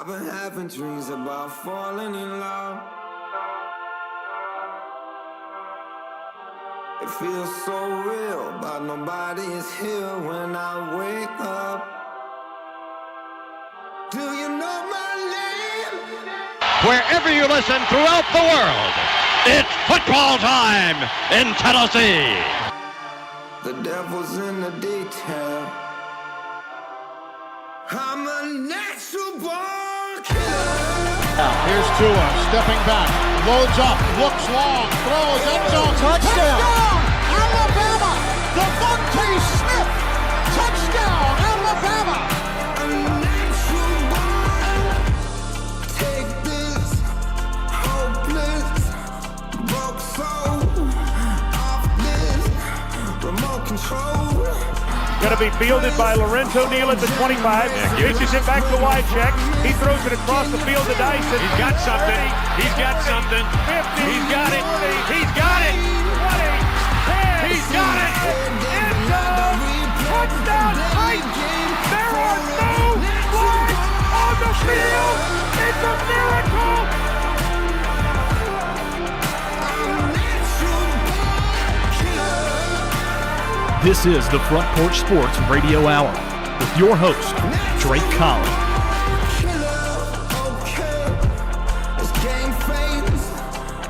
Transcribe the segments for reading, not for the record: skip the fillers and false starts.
I've been having dreams about falling in love. It feels so real, but nobody is here when I wake up. Do you know my name? Wherever you listen throughout the world, it's football time in Tennessee. The devil's in the detail. I'm a natural born killer. Here's Tua stepping back, loads up, looks long, throws, end zone, touchdown! Alabama! Devontae Smith! Touchdown, Alabama! A natural born. Take this hopeless broke soul off this remote control. Going to be fielded by Lorenzo Neal at the 25. Pitches it back to Wycheck. He throws it across the field to Dyson. He's got something. He's got something. 50. He's got it. 40, He's got it. 20, 10. He's got it. End zone. Touchdown. Heights. There are no flags on the field. It's a miracle. This is the Front Porch Sports Radio Hour with your host, Drake Collins.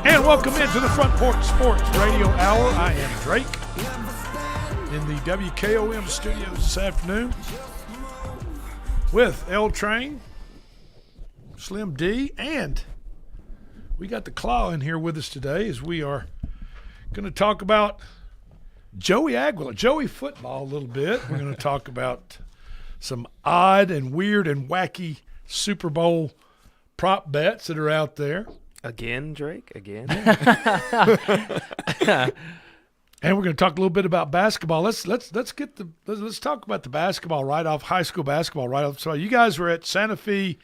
And welcome into the Front Porch Sports Radio Hour. I am Drake in the WKOM studios this afternoon with L Train, Slim D, and we got the Claw in here with us today as we are going to talk about Joey Aguilar, Joey football a little bit. We're going to talk about some odd and weird and wacky Super Bowl prop bets that are out there. Again, Drake? Again? And we're going to talk a little bit about basketball. Let's talk about the basketball right off, high school basketball right off. So you guys were at Santa Fe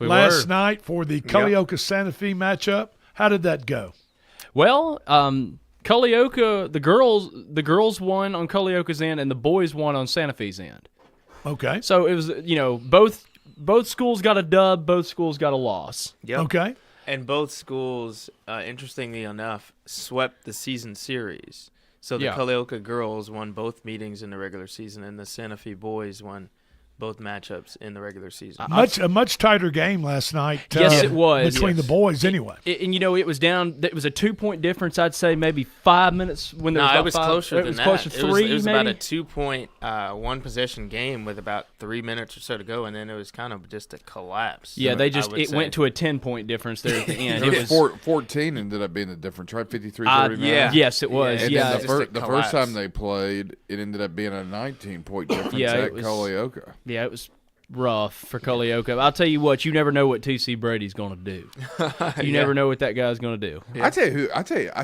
last night for the Culleoka Santa Fe matchup. How did that go? Well, Culleoka, the girls won on Culleoka's end, and the boys won on Santa Fe's end. Okay. So it was, both schools got a dub, both schools got a loss. Yep. Okay. And both schools, interestingly enough, swept the season series. So the Culleoka girls won both meetings in the regular season, and the Santa Fe boys won both matchups in the regular season. A much tighter game last night. Yes, it was. Between the boys, anyway. It was down. It was a 2-point difference. I'd say maybe 5 minutes when there was. No, it was closer than that. It was closer to 3. It was maybe? about a 2-point, one possession game with about 3 minutes or so to go, and then it was kind of just a collapse. Yeah, it went to a 10-point difference there at the end. It was 14 ended up being the difference, right? 53-39. Yeah. Yes, it was. And yeah, then the first time they played, it ended up being a 19-point difference at Culleoka. Yeah, it was rough for Culleoka. I'll tell you what, you never know what T.C. Brady's going to do. You never know what that guy's going to do. Yeah. I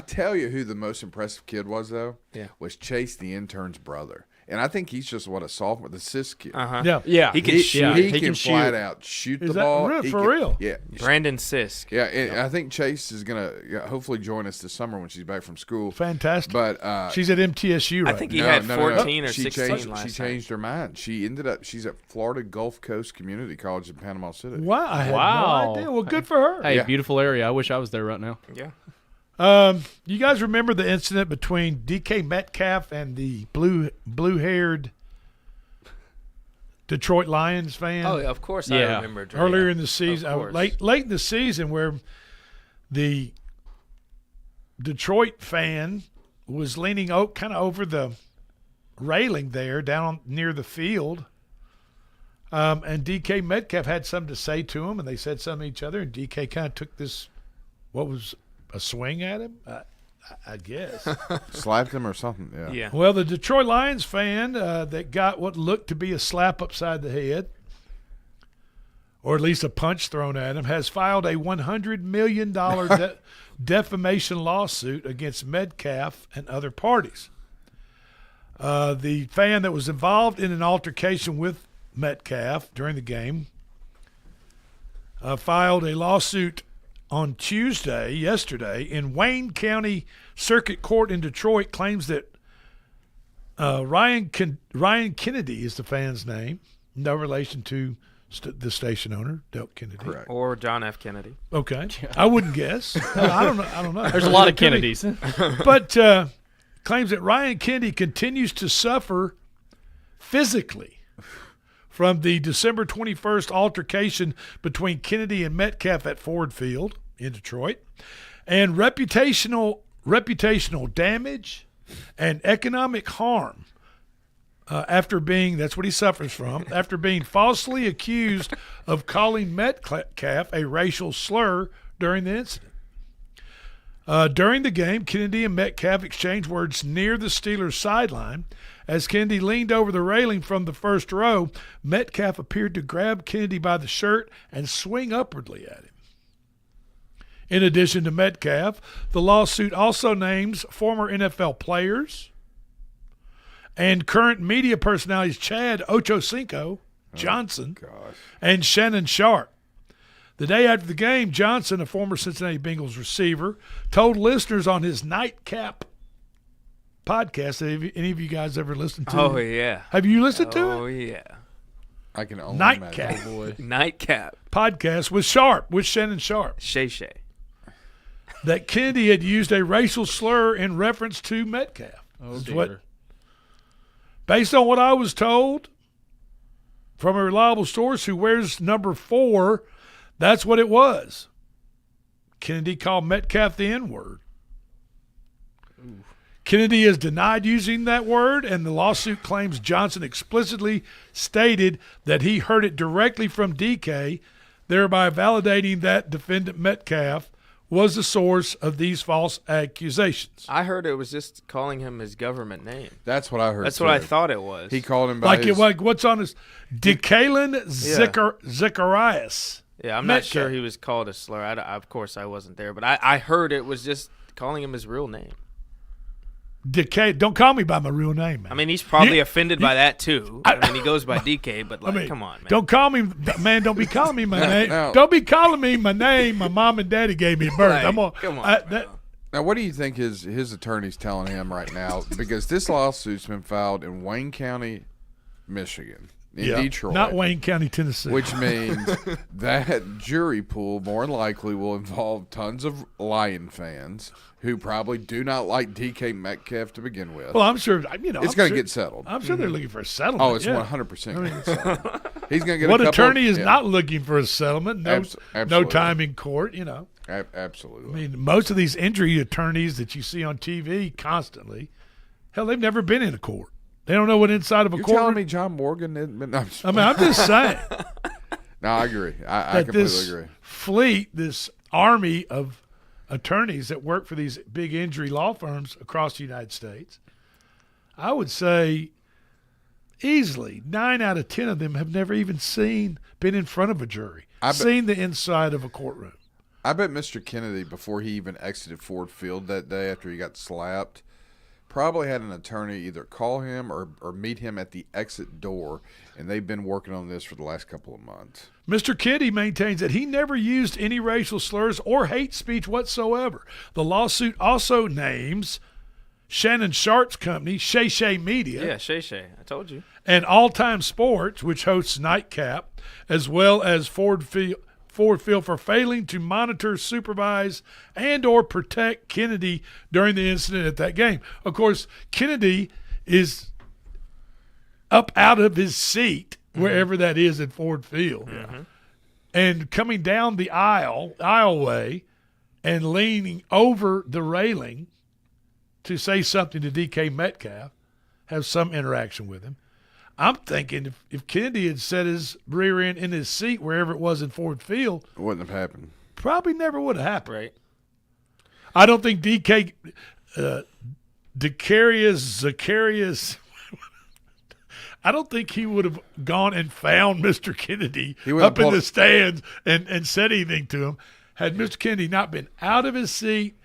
tell you who the most impressive kid was though. Yeah. Was Chase, the intern's brother. And I think he's just a sophomore, the Sis kid. Yeah. He can shoot. He can flat out shoot the ball. Real? Yeah. Brandon Sisk. Yeah, and I think Chase is going to hopefully join us this summer when she's back from school. Fantastic. But she's at MTSU right I think now. he had 14 or 16 last She time. changed her mind. She's at Florida Gulf Coast Community College in Panama City. Wow. I had no idea. Well, good for her. Hey, beautiful area. I wish I was there right now. Yeah. You guys remember the incident between DK Metcalf and the blue-haired Detroit Lions fan? Oh, of course I remember. Earlier in the season, late in the season, where the Detroit fan was leaning kind of over the railing there down near the field, and DK Metcalf had something to say to him, and they said something to each other, and DK kind of took this, what was a swing at him, I guess. Slapped him or something, Yeah. Well, the Detroit Lions fan that got what looked to be a slap upside the head, or at least a punch thrown at him, has filed a $100 million defamation lawsuit against Metcalf and other parties. The fan that was involved in an altercation with Metcalf during the game filed a lawsuit on yesterday, in Wayne County Circuit Court in Detroit, claims that Ryan Kennedy is the fan's name, no relation to the station owner, Delk Kennedy. Correct. Or John F. Kennedy. Okay. I wouldn't guess. I don't know. There's a lot of Kennedys. But claims that Ryan Kennedy continues to suffer physically from the December 21st altercation between Kennedy and Metcalf at Ford Field in Detroit, and reputational damage and economic harm that's what he suffers from, after being falsely accused of calling Metcalf a racial slur during the incident. During the game, Kennedy and Metcalf exchanged words near the Steelers' sideline. As Kennedy leaned over the railing from the first row, Metcalf appeared to grab Kennedy by the shirt and swing upwardly at him. In addition to Metcalf, the lawsuit also names former NFL players and current media personalities Chad Ochocinco Johnson and Shannon Sharp. The day after the game, Johnson, a former Cincinnati Bengals receiver, told listeners on his Nightcap podcast. Have any of you guys ever listened to it? Oh, yeah. Have you listened to it? Oh, yeah. I can only Nightcap. imagine. Oh, boy. Nightcap. Podcast with Shannon Sharp. Shay. That Kennedy had used a racial slur in reference to Metcalf. Oh, dear. Based on what I was told from a reliable source who wears number 4, that's what it was. Kennedy called Metcalf the N-word. Kennedy has denied using that word, and the lawsuit claims Johnson explicitly stated that he heard it directly from DK, thereby validating that defendant Metcalf was the source of these false accusations. I heard it was just calling him his government name. That's what I heard. That's what I thought it was. He called him by like what's on his Decalen Zacharias. Yeah, I'm Metcalf. not sure he was called a slur. Of course, I wasn't there, but I heard it was just calling him his real name. Don't call me by my real name, man. I mean, he's probably offended by that too. I mean, he goes by DK, but come on, man. Don't call me, man. Don't be calling me my name. No. Don't be calling me my name. My mom and daddy gave me birth. Come on. Now, what do you think his attorney's telling him right now? Because this lawsuit's been filed in Wayne County, Michigan, in Detroit. Not Wayne County, Tennessee. Which means that jury pool more than likely will involve tons of Lion fans who probably do not like DK Metcalf to begin with. Well, I'm sure, it's going to get settled. I'm sure they're looking for a settlement. Oh, it's 100% going to get settled. He's going to get what attorney is not looking for a settlement? No time in court, Absolutely. I mean, most of these injury attorneys that you see on TV constantly, hell, they've never been in a court. They don't know what inside of a You're court. telling me John Morgan didn't? I'm just saying. No, I agree. I completely agree. Fleet, this army of attorneys that work for these big injury law firms across the United States, I would say easily 9 out of 10 of them have never even been in front of a jury, seen the inside of a courtroom. I bet Mr. Kennedy, before he even exited Ford Field that day after he got slapped, probably had an attorney either call him or meet him at the exit door, and they've been working on this for the last couple of months. Mr. Kennedy maintains that he never used any racial slurs or hate speech whatsoever. The lawsuit also names Shannon Sharp's company, Shay Media. Yeah, Shay. I told you. And All Time Sports, which hosts Nightcap, as well as Ford Field for failing to monitor, supervise, and or protect Kennedy during the incident at that game. Of course, Kennedy is up out of his seat, wherever that is at Ford Field, and coming down the aisleway and leaning over the railing to say something to DK Metcalf, have some interaction with him. I'm thinking if Kennedy had set his rear end in his seat wherever it was in Ford Field, it wouldn't have happened. Probably never would have happened. Right. I don't think Zacharias. I don't think he would have gone and found Mr. Kennedy up in the stands and said anything to him had Mr. Kennedy not been out of his seat,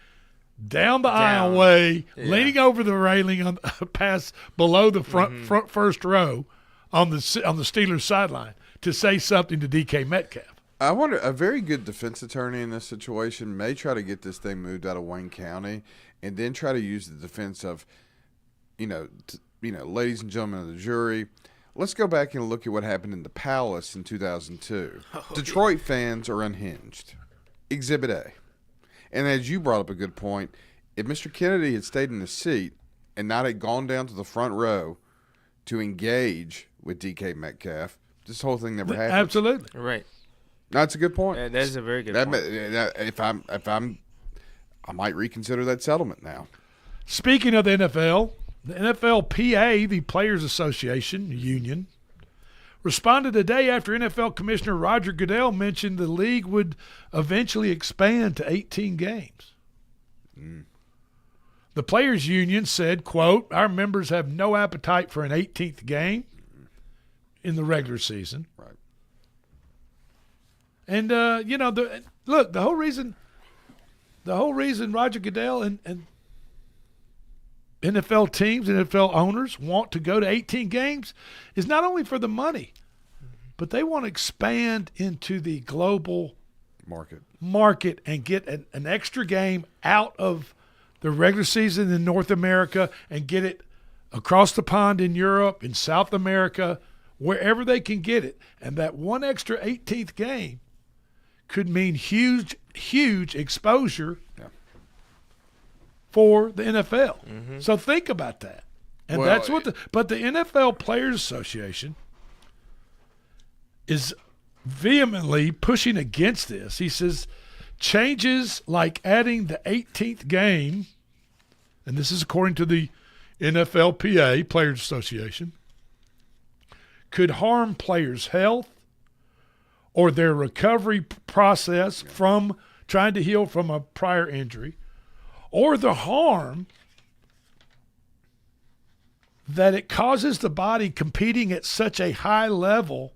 down the aisleway, leaning over the railing on past below the front first row on the Steelers sideline to say something to DK Metcalf. I wonder, a very good defense attorney in this situation may try to get this thing moved out of Wayne County, and then try to use the defense of, ladies and gentlemen of the jury, let's go back and look at what happened in the Palace in 2002. Detroit fans are unhinged. Exhibit A. And as you brought up a good point, if Mr. Kennedy had stayed in his seat and not had gone down to the front row to engage with DK Metcalf, this whole thing never happened. Absolutely. Right. That's a good point. That is a very good point. I might reconsider that settlement now. Speaking of the NFLPA, the Players Association Union, responded a day after NFL Commissioner Roger Goodell mentioned the league would eventually expand to 18 games. The Players Union said, quote, "Our members have no appetite for an 18th game in the regular season." Right. And, the whole reason Roger Goodell and NFL teams, NFL owners want to go to 18 games is not only for the money, but they want to expand into the global market and get an extra game out of the regular season in North America and get it across the pond in Europe, in South America, wherever they can get it. And that one extra 18th game could mean huge exposure for the NFL. Mm-hmm. So think about that. And that's what but the NFL Players Association is vehemently pushing against this. He says changes like adding the 18th game, and this is according to the NFLPA, Players Association, could harm players' health or their recovery process from trying to heal from a prior injury, or the harm that it causes the body competing at such a high level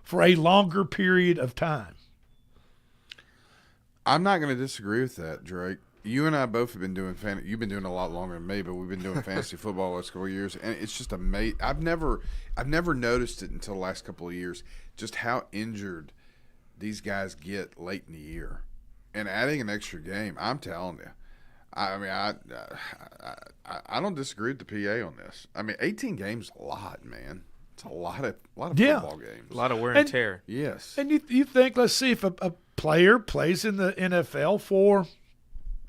for a longer period of time. I'm not going to disagree with that, Drake. You and I both have been doing you've been doing a lot longer than me, but we've been doing fantasy football the last couple of years, and it's just amazing. I've never noticed it until the last couple of years, just how injured these guys get late in the year. And adding an extra game, I'm telling you, I don't disagree with the PA on this. I mean, 18 games is a lot, man. It's a lot of football games. A lot of wear and tear. Yes. And you think, let's see, if a player plays in the NFL for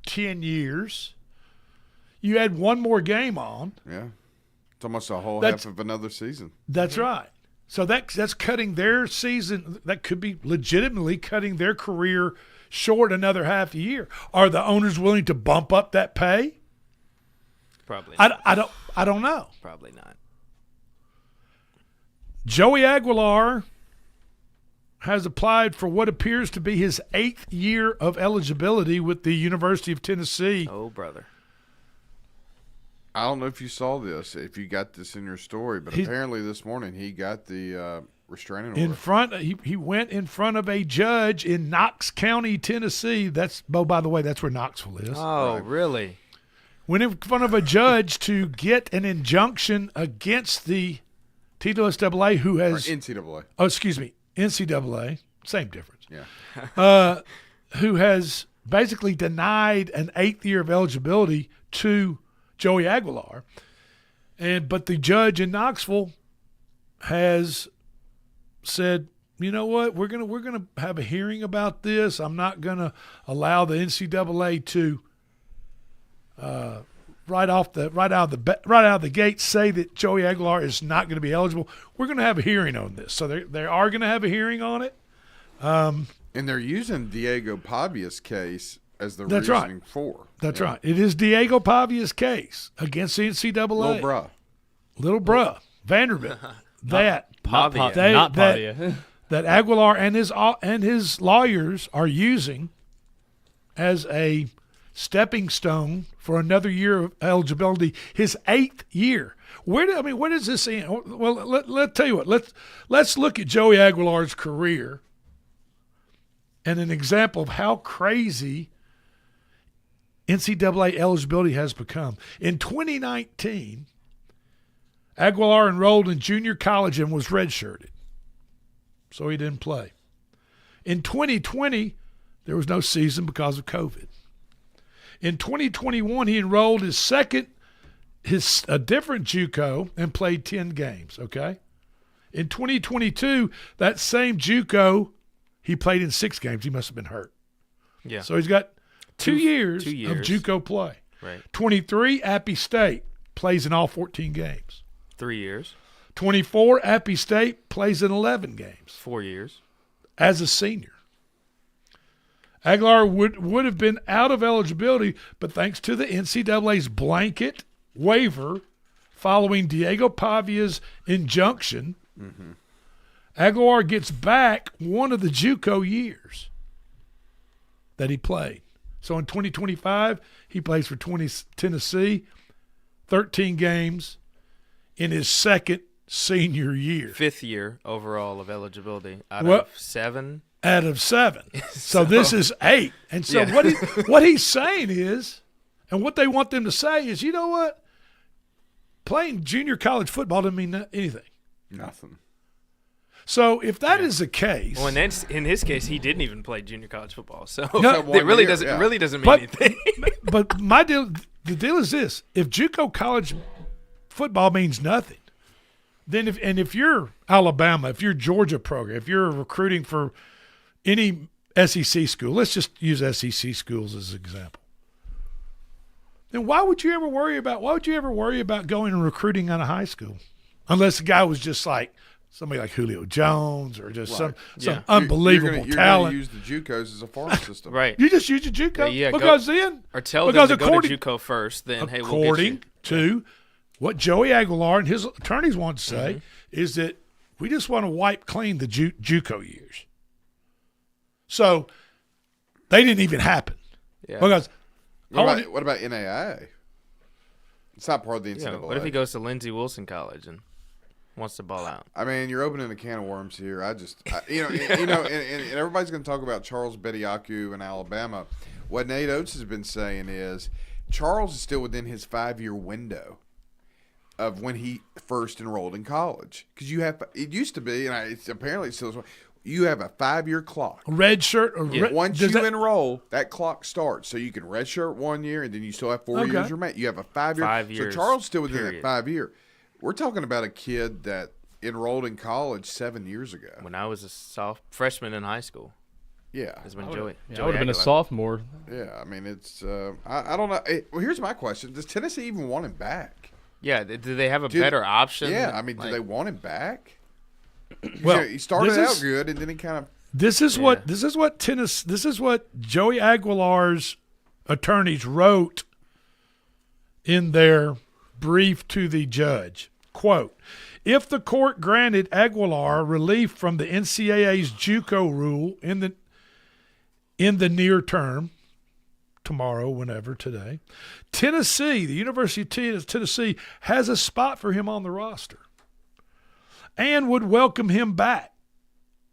10 years, you add one more game on. Yeah. It's almost a whole half of another season. That's right. So that's cutting their season. That could be legitimately cutting their career short another half a year. Are the owners willing to bump up that pay? Probably not. I don't know. Probably not. Joey Aguilar has applied for what appears to be his 8th year of eligibility with the University of Tennessee. Oh, brother. I don't know if you saw this, if you got this in your story, but apparently this morning he got the restraining order. He went in front of a judge in Knox County, Tennessee. By the way, that's where Knoxville is. Oh, right. Really? Went in front of a judge to get an injunction against the TSAA, who has NCAA. Oh, excuse me, NCAA. Same difference. Yeah. Who has basically denied an 8th year of eligibility to Joey Aguilar, but the judge in Knoxville has said, you know what, we're gonna have a hearing about this. I'm not gonna allow the NCAA to right out of the gate say that Joey Aguilar is not going to be eligible. We're going to have a hearing on this. So they are going to have a hearing on it. And they're using Diego Pavia's case as the reasoning for. That's right. It is Diego Pavia's case against the NCAA. Little bruh. Vanderbilt. That Aguilar and his lawyers are using as a stepping stone for another year of eligibility, his 8th year. What is this in? Well, let's tell you what. Let's look at Joey Aguilar's career and an example of how crazy NCAA eligibility has become. In 2019, Aguilar enrolled in junior college and was redshirted, so he didn't play. In 2020, there was no season because of COVID. In 2021, he enrolled a different JUCO and played 10 games, okay? In 2022, that same JUCO, he played in 6 games. He must have been hurt. Yeah. So he's got 2 years, 2 years of JUCO play. Right. 23, Appy State, plays in all 14 games. 3 years. 24, Appy State, plays in 11 games. 4 years. As a senior. Aguilar would have been out of eligibility, but thanks to the NCAA's blanket waiver following Diego Pavia's injunction, Aguilar gets back one of the JUCO years that he played. So in 2025, he plays for Tennessee, 13 games in his second senior year. 5th year overall of eligibility out of 7. Out of 7. So this is 8. And so what he's saying is, and what they want them to say is, you know what? Playing junior college football doesn't mean anything. Nothing. So if that is the case, well, in his case, he didn't even play junior college football, so No, it really doesn't mean anything. but the deal is this: if JUCO college football means nothing, then if you're Alabama, if you're Georgia program, if you're recruiting for any SEC school, let's just use SEC schools as an example. Then why would you ever worry about going and recruiting out of high school, unless the guy was just like somebody like Julio Jones or just some unbelievable you're talent. You're going to use the JUCOs as a farm system, Right? You just use your JUCO because then, or tell them to go to JUCO first. Then hey, we'll get you. To what Joey Aguilar and his attorneys want to say is that we just want to wipe clean the JUCO years. So they didn't even happen. Yeah. Because what about NAIA? It's not part of the NCAA. Yeah, what if he goes to Lindsey Wilson College and wants to ball out? I mean, you're opening a can of worms here. and everybody's going to talk about Charles Bediaku in Alabama. What Nate Oates has been saying is Charles is still within his 5-year window of when he first enrolled in college. Because it used to be, and it's apparently still is. You have a 5-year clock. Red shirt or once you enroll, that clock starts. So you can red shirt 1 year, and then you still have 4 years remaining. You have a 5-year. 5 years. So Charles is still within that 5-year. We're talking about a kid that enrolled in college 7 years ago. When I was a freshman in high school. Yeah. Is when Joey I would have been a sophomore. Yeah, I mean, it's I don't know. Well, here's my question. Does Tennessee even want him back? Yeah, do they have a better option? Yeah, I mean, do they want him back? Well, he started out good, and then he kind of. This is what Joey Aguilar's attorneys wrote in their brief to the judge. Quote: if the court granted Aguilar relief from the NCAA's JUCO rule in the near term, tomorrow, whenever, today, Tennessee, the University of Tennessee, has a spot for him on the roster and would welcome him back,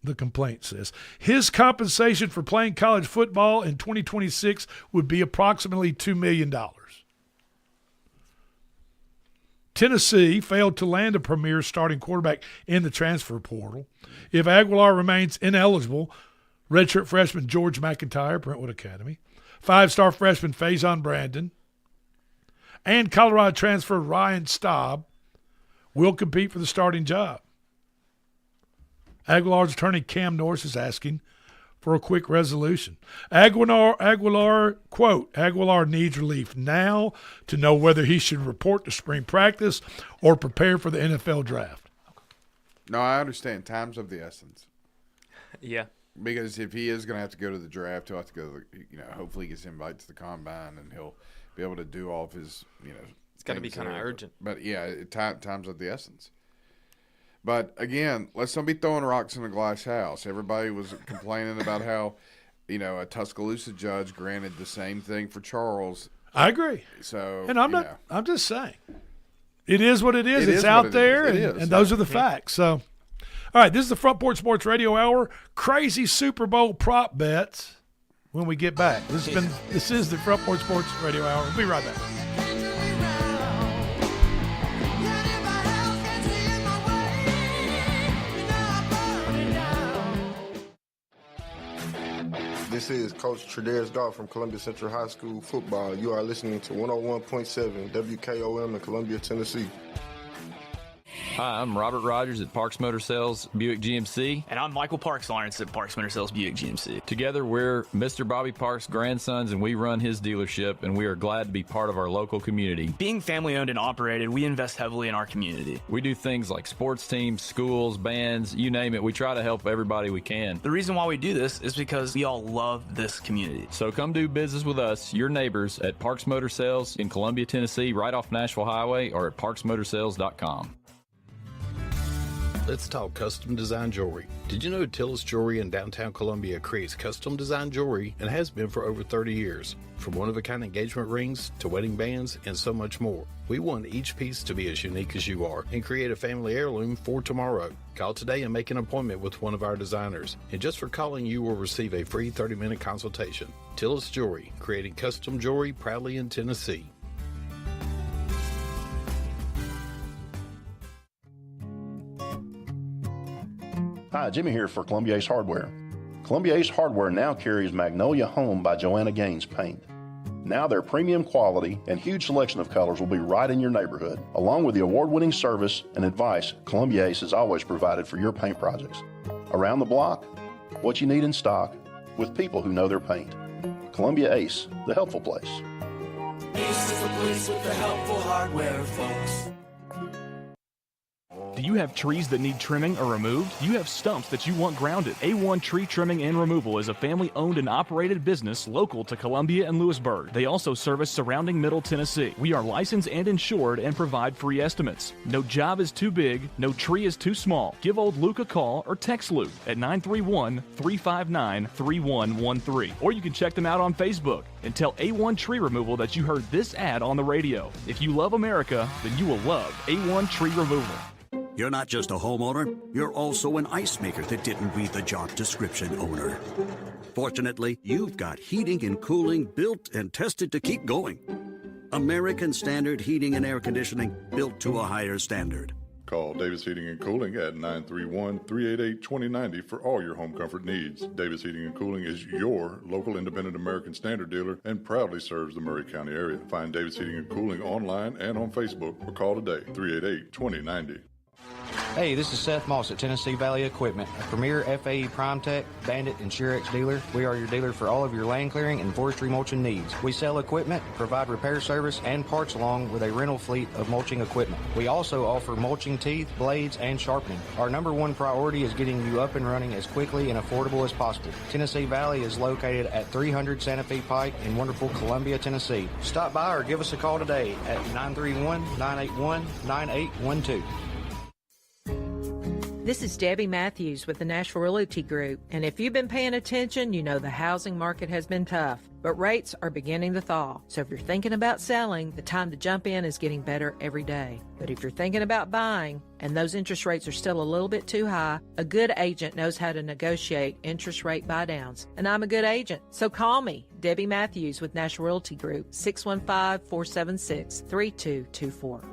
the complaint says. His compensation for playing college football in 2026 would be approximately $2 million. Tennessee failed to land a premier starting quarterback in the transfer portal. If Aguilar remains ineligible, redshirt freshman George McIntyre, Brentwood Academy, 5-star freshman Faison Brandon, and Colorado transfer Ryan Staub will compete for the starting job. Aguilar's attorney Cam Norris is asking for a quick resolution. Aguilar, quote, Aguilar needs relief now to know whether he should report to spring practice or prepare for the NFL draft. No, I understand. Time's of the essence. Yeah. Because if he is going to have to go to the draft, he'll have to go to hopefully he gets invited to the combine and he'll be able to do all of his, It's got to be kind of urgent. But yeah, time's of the essence. But again, let's not be throwing rocks in a glass house. Everybody was complaining about how, a Tuscaloosa judge granted the same thing for Charles. I agree. So, and I'm just saying, it is what it is. It's out there, and those are the facts. So, all right, this is the Front Porch Sports Radio Hour. Crazy Super Bowl prop bets. When we get back, this is the Front Porch Sports Radio Hour. We'll be right back. This is Coach Tredaris Goff from Columbia Central High School football. You are listening to 101.7 WKOM in Columbia, Tennessee. Hi, I'm Robert Rogers at Parks Motor Sales Buick GMC. And I'm Michael Parks Lawrence at Parks Motor Sales Buick GMC. Together, we're Mr. Bobby Parks' grandsons, and we run his dealership, and we are glad to be part of our local community. Being family-owned and operated, we invest heavily in our community. We do things like sports teams, schools, bands, you name it. We try to help everybody we can. The reason why we do this is because we all love this community. So come do business with us, your neighbors, at Parks Motor Sales in Columbia, Tennessee, right off Nashville Highway, or at parksmotorsales.com. Let's talk custom design jewelry. Did you know Tillis Jewelry in downtown Columbia creates custom design jewelry and has been for over 30 years? From one-of-a-kind engagement rings to wedding bands and so much more. We want each piece to be as unique as you are and create a family heirloom for tomorrow. Call today and make an appointment with one of our designers. And just for calling, you will receive a free 30-minute consultation. Tillis Jewelry, creating custom jewelry proudly in Tennessee. Hi, Jimmy here for Columbia Ace Hardware. Columbia Ace Hardware now carries Magnolia Home by Joanna Gaines paint. Now their premium quality and huge selection of colors will be right in your neighborhood. Along with the award-winning service and advice Columbia Ace has always provided for your paint projects. Around the block, what you need in stock, with people who know their paint. Columbia Ace, the helpful place. Ace is the place with the helpful hardware, folks. Do you have trees that need trimming or removed? Do you have stumps that you want grounded? A1 Tree Trimming and Removal is a family-owned and operated business local to Columbia and Lewisburg. They also service surrounding Middle Tennessee. We are licensed and insured and provide free estimates. No job is too big, no tree is too small. Give old Luke a call or text Luke at 931-359-3113. Or you can check them out on Facebook and tell A1 Tree Removal that you heard this ad on the radio. If you love America, then you will love A1 Tree Removal. You're not just a homeowner, you're also an ice maker that didn't read the job description owner. Fortunately, you've got heating and cooling built and tested to keep going. American Standard Heating and Air Conditioning, built to a higher standard. Call Davis Heating and Cooling at 931-388-2090 for all your home comfort needs. Davis Heating and Cooling is your local independent American Standard dealer and proudly serves the Murray County area. Find Davis Heating and Cooling online and on Facebook or call today, 388-2090. Hey, this is Seth Moss at Tennessee Valley Equipment, a premier FAE PrimeTech, Bandit, and SureX dealer. We are your dealer for all of your land clearing and forestry mulching needs. We sell equipment, provide repair service, and parts along with a rental fleet of mulching equipment. We also offer mulching teeth, blades, and sharpening. Our number one priority is getting you up and running as quickly and affordable as possible. Tennessee Valley is located at 300 Santa Fe Pike in wonderful Columbia, Tennessee. Stop by or give us a call today at 931-981-9812. This is Debbie Matthews with the Nashville Realty Group, and if you've been paying attention, you know the housing market has been tough, but rates are beginning to thaw. So if you're thinking about selling, the time to jump in is getting better every day. But if you're thinking about buying, and those interest rates are still a little bit too high, a good agent knows how to negotiate interest rate buydowns. And I'm a good agent, so call me, Debbie Matthews with Nashville Realty Group, 615-476-3224.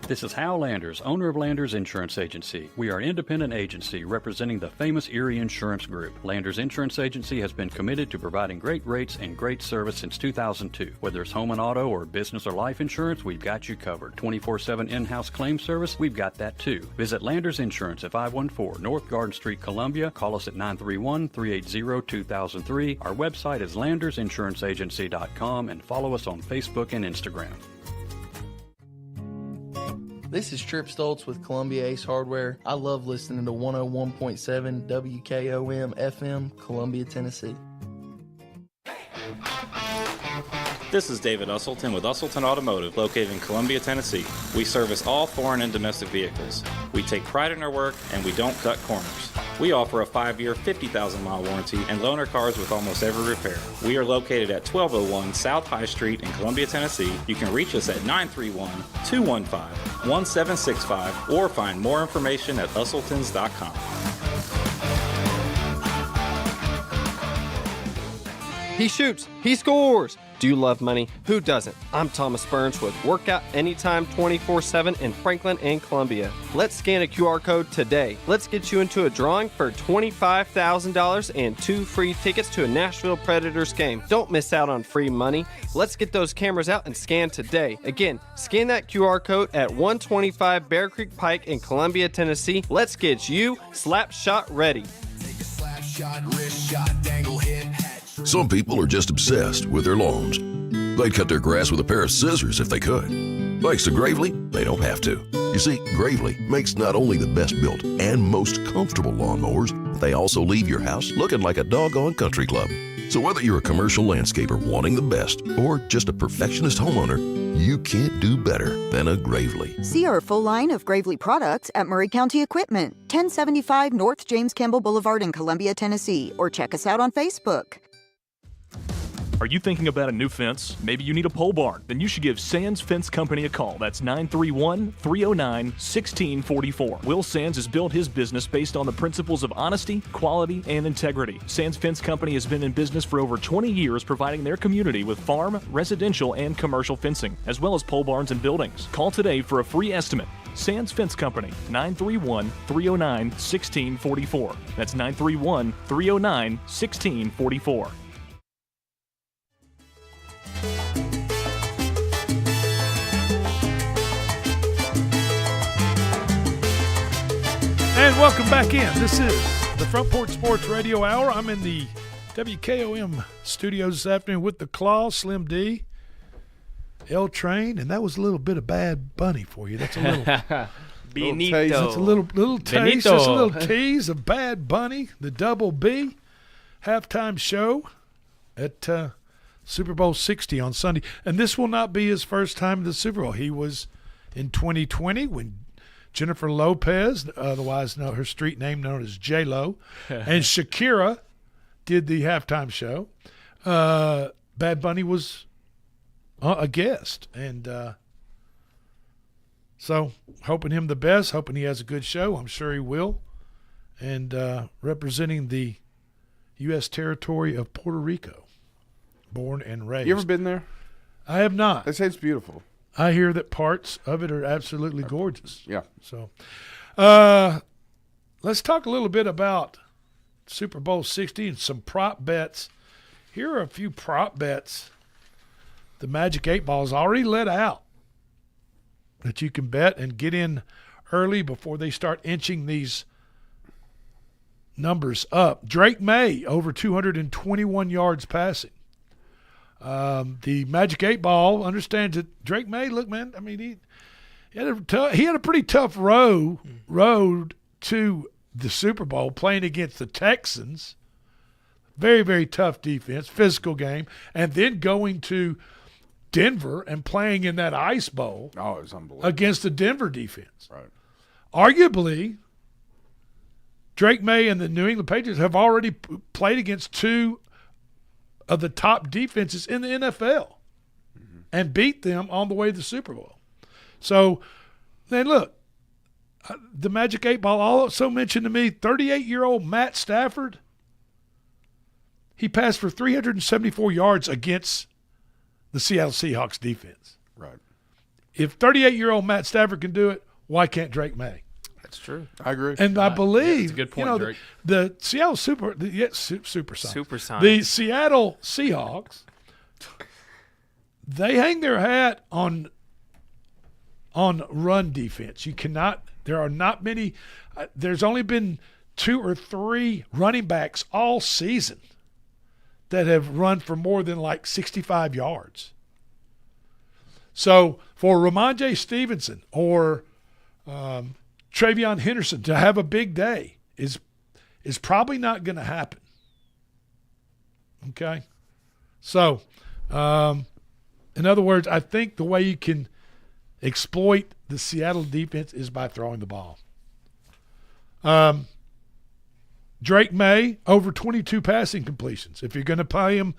This is Hal Landers, owner of Landers Insurance Agency. We are an independent agency representing the famous Erie Insurance Group. Landers Insurance Agency has been committed to providing great rates and great service since 2002. Whether it's home and auto or business or life insurance, we've got you covered. 24/7 in-house claim service, we've got that too. Visit Landers Insurance at 514 North Garden Street, Columbia. Call us at 931-380-2003. Our website is landersinsuranceagency.com and follow us on Facebook and Instagram. This is Trip Stoltz with Columbia Ace Hardware. I love listening to 101.7 WKOM FM, Columbia, Tennessee. This is David Usselton with Usselton Automotive, located in Columbia, Tennessee. We service all foreign and domestic vehicles. We take pride in our work and we don't cut corners. We offer a 5-year, 50,000-mile warranty and loan our cars with almost every repair. We are located at 1201 South High Street in Columbia, Tennessee. You can reach us at 931-215-1765 or find more information at usseltons.com. He shoots, he scores. Do you love money? Who doesn't? I'm Thomas Burns with Workout Anytime 24/7 in Franklin and Columbia. Let's scan a QR code today. Let's get you into a drawing for $25,000 and 2 free tickets to a Nashville Predators game. Don't miss out on free money. Let's get those cameras out and scan today. Again, scan that QR code at 125 Bear Creek Pike in Columbia, Tennessee. Let's get you slap shot ready. Some people are just obsessed with their lawns. They'd cut their grass with a pair of scissors if they could. Thanks to Gravely, they don't have to. You see, Gravely makes not only the best built and most comfortable lawnmowers, but they also leave your house looking like a doggone country club. So whether you're a commercial landscaper wanting the best or just a perfectionist homeowner, you can't do better than a Gravely. See our full line of Gravely products at Murray County Equipment, 1075 North James Campbell Boulevard in Columbia, Tennessee, or check us out on Facebook. Are you thinking about a new fence? Maybe you need a pole barn? Then you should give Sands Fence Company a call. That's 931-309-1644. Will Sands has built his business based on the principles of honesty, quality, and integrity. Sands Fence Company has been in business for over 20 years, providing their community with farm, residential, and commercial fencing, as well as pole barns and buildings. Call today for a free estimate. Sands Fence Company, 931-309-1644. That's 931-309-1644. And welcome back in. This is the Front Porch Sports Radio Hour. I'm in the WKOM studios this afternoon with the Claw, Slim D, L Train, and that was a little bit of Bad Bunny for you. That's a little Benito. That's a little taste, just a little tease of Bad Bunny, the Double B halftime show at Super Bowl 60 on Sunday. And this will not be his first time in the Super Bowl. He was in 2020 when Jennifer Lopez, otherwise her street name known as J-Lo, and Shakira did the halftime show. Bad Bunny was a guest. And so hoping him the best, hoping he has a good show. I'm sure he will. And representing the U.S. territory of Puerto Rico, born and raised. You ever been there? I have not. They say it's beautiful. I hear that parts of it are absolutely gorgeous. Yeah. So let's talk a little bit about Super Bowl 60 and some prop bets. Here are a few prop bets the Magic 8 Ball's already let out that you can bet and get in early before they start inching these numbers up. Drake May, over 221 yards passing. The Magic 8 Ball understands that Drake May, look, man, I mean, he had a pretty tough road to the Super Bowl playing against the Texans. Very, very tough defense, physical game, and then going to Denver and playing in that Ice Bowl. Oh, it was unbelievable. Against the Denver defense. Right. Arguably, Drake May and the New England Patriots have already played against two of the top defenses in the NFL and beat them on the way to the Super Bowl. So, then look, the Magic 8 Ball also mentioned to me 38-year-old Matt Stafford. He passed for 374 yards against the Seattle Seahawks defense. Right. If 38-year-old Matt Stafford can do it, why can't Drake May? That's true. I agree. And I believe, that's a good point, Drake. The Seattle Super Sonics. The Seattle Seahawks, they hang their hat on run defense. You cannot. There are not many. There's only been 2 or 3 running backs all season that have run for more than like 65 yards. So for Ramondre Stevenson or Travion Henderson to have a big day is probably not going to happen. Okay? So, in other words, I think the way you can exploit the Seattle defense is by throwing the ball. Drake May, over 22 passing completions. If you're going to pay him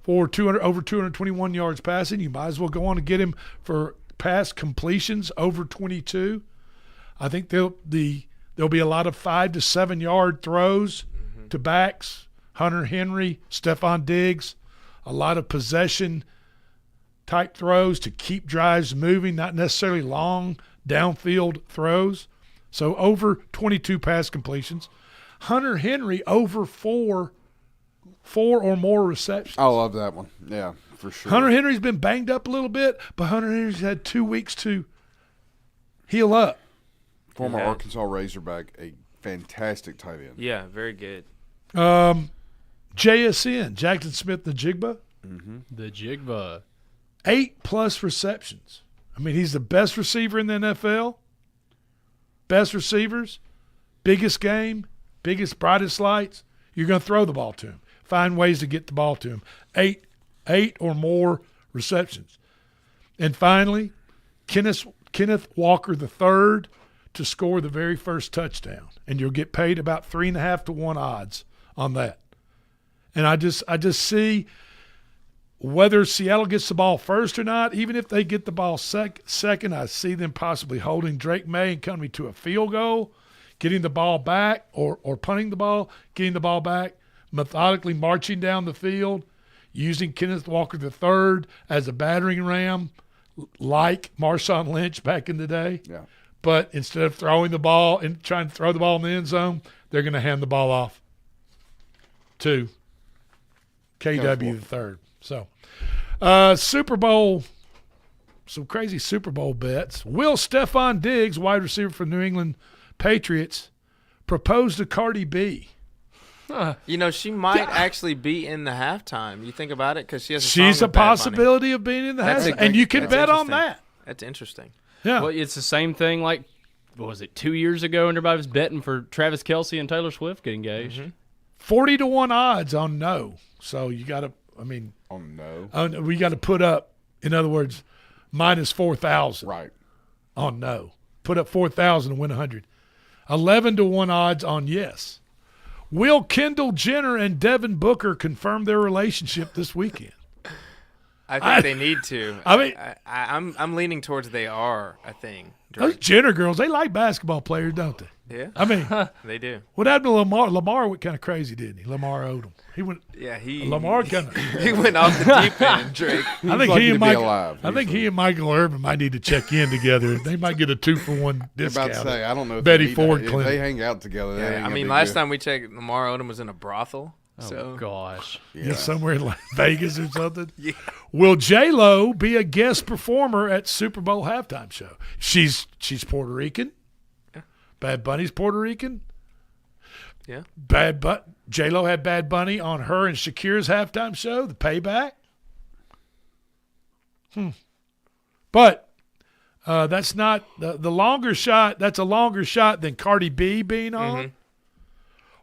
for over 221 yards passing, you might as well go on and get him for pass completions over 22. I think there'll be a lot of 5 to 7 yard throws to backs, Hunter Henry, Stephon Diggs, a lot of possession type throws to keep drives moving, not necessarily long downfield throws. So over 22 pass completions. Hunter Henry over four or more receptions. I love that one. Yeah, for sure. Hunter Henry's been banged up a little bit, but Hunter Henry's had 2 weeks to heal up. Former Arkansas Razorback, a fantastic tight end. Yeah, very good. JSN, Jackson Smith the Jigba. Mm-hmm. The Jigba. 8+ receptions. I mean, he's the best receiver in the NFL. Best receivers, biggest game, biggest, brightest lights. You're going to throw the ball to him. Find ways to get the ball to him. Eight or more receptions. And finally, Kenneth Walker III to score the very first touchdown. And you'll get paid about 3.5 to 1 odds on that. And I just see whether Seattle gets the ball first or not, even if they get the ball second, I see them possibly holding Drake May and coming to a field goal, getting the ball back or punting the ball, getting the ball back, methodically marching down the field, using Kenneth Walker III as a battering ram like Marshawn Lynch back in the day. Yeah. But instead of throwing the ball and trying to throw the ball in the end zone, they're going to hand the ball off to KW III. So, Super Bowl, some crazy Super Bowl bets. Will Stephon Diggs, wide receiver for New England Patriots, propose to Cardi B? You know, she might actually be in the halftime. You think about it, because she has. She's a possibility of being in the halftime, and you can bet on that. That's interesting. Yeah. Well, it's the same thing. Like, what was it, 2 years ago? And everybody was betting for Travis Kelce and Taylor Swift getting engaged. Mm-hmm. 40 to 1 odds on no. So you got to. I mean, on no. We got to put up, in other words, minus 4,000. Right. On no. Put up 4,000 and win 100. 11 to 1 odds on yes. Will Kendall Jenner and Devin Booker confirm their relationship this weekend? I think they need to. I mean, I'm leaning towards they are. I think those Jenner girls, they like basketball players, don't they? Yeah. I mean, they do. What happened to Lamar? Lamar went kind of crazy, didn't he? Lamar Odom. He went. Yeah, Lamar kind of. He went off the deep end, Drake. I think he and Michael Irvin might need to check in together. They might get a 2-for-1 discount. About to say, I don't know if Betty Ford if they hang out together. Yeah, I mean, last time we checked, Lamar Odom was in a brothel. Oh, gosh. Yeah, somewhere in like Vegas or something. Yeah. Will J-Lo be a guest performer at Super Bowl halftime show? She's Puerto Rican. Yeah. Bad Bunny's Puerto Rican. Yeah. J-Lo had Bad Bunny on her and Shakira's halftime show, The Payback. But that's not the longer shot. That's a longer shot than Cardi B being on. Mm-hmm.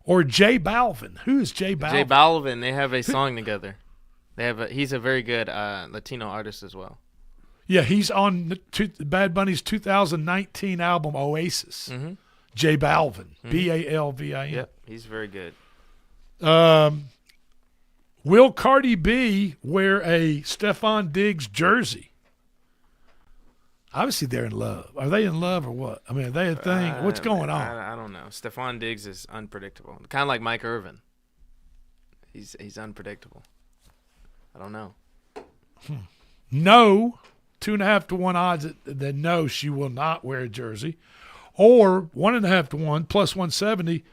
Or J Balvin. Who is J Balvin? J Balvin. They have a song together. He's a very good Latino artist as well. Yeah, he's on Bad Bunny's 2019 album Oasis. Mm-hmm. J Balvin. Mm-hmm. Balvin. Yep, he's very good. Will Cardi B wear a Stephon Diggs jersey? Obviously, they're in love. Are they in love or what? I mean, are they a thing? What's going on? I don't know. Stephon Diggs is unpredictable. Kind of like Mike Irvin. He's unpredictable. I don't know. No, 2.5 to 1 odds that no, she will not wear a jersey, or 1.5 to 1 plus 170